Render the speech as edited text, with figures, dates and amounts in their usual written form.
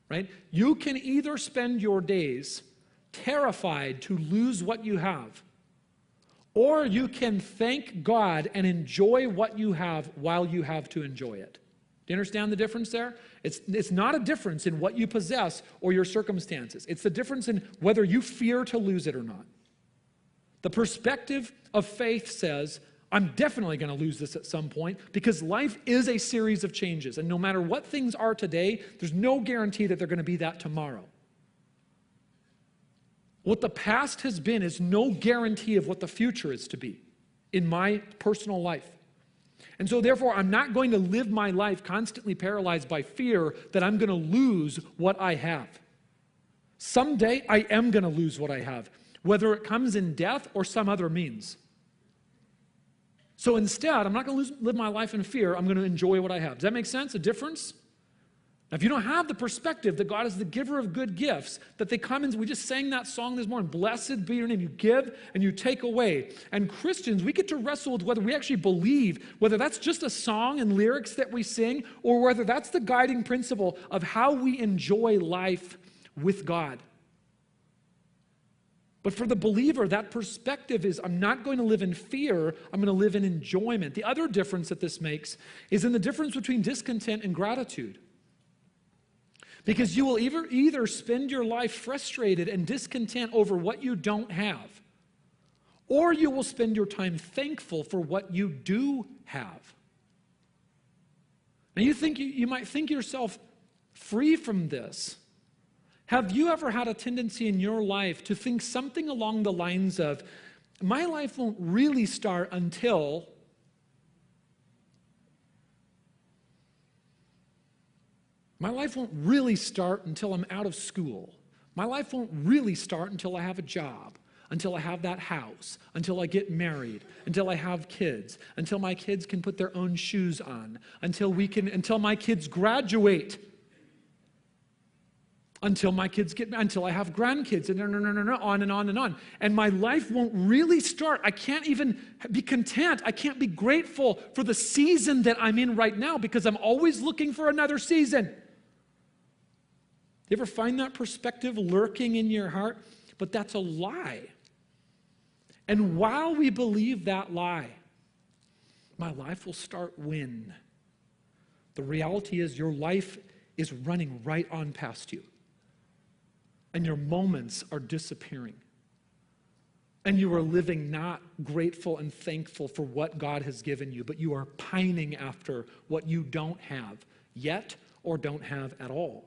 right? You can either spend your days terrified to lose what you have, or you can thank God and enjoy what you have while you have to enjoy it. Do you understand the difference there? It's not a difference in what you possess or your circumstances. It's the difference in whether you fear to lose it or not. The perspective of faith says, I'm definitely going to lose this at some point, because life is a series of changes. And no matter what things are today, there's no guarantee that they're going to be that tomorrow. What the past has been is no guarantee of what the future is to be in my personal life. And so therefore, I'm not going to live my life constantly paralyzed by fear that I'm going to lose what I have. Someday, I am going to lose what I have, whether it comes in death or some other means. So instead, I'm not going to live my life in fear. I'm going to enjoy what I have. Does that make sense? A difference? Now, if you don't have the perspective that God is the giver of good gifts, that they come in, we just sang that song this morning, blessed be your name. You give and you take away. And Christians, we get to wrestle with whether we actually believe, whether that's just a song and lyrics that we sing, or whether that's the guiding principle of how we enjoy life with God. But for the believer, that perspective is, I'm not going to live in fear, I'm going to live in enjoyment. The other difference that this makes is in the difference between discontent and gratitude. Because you will either spend your life frustrated and discontent over what you don't have, or you will spend your time thankful for what you do have. Now you might think yourself free from this. Have you ever had a tendency in your life to think something along the lines of, my life won't really start until... My life won't really start until I'm out of school. My life won't really start until I have a job, until I have that house, until I get married, until I have kids, until my kids can put their own shoes on, until my kids graduate, until I have grandkids, and on and on and on. And my life won't really start. I can't even be content. I can't be grateful for the season that I'm in right now, because I'm always looking for another season. You ever find that perspective lurking in your heart? But that's a lie. And while we believe that lie, my life will start when? The reality is your life is running right on past you. And your moments are disappearing. And you are living not grateful and thankful for what God has given you, but you are pining after what you don't have yet or don't have at all.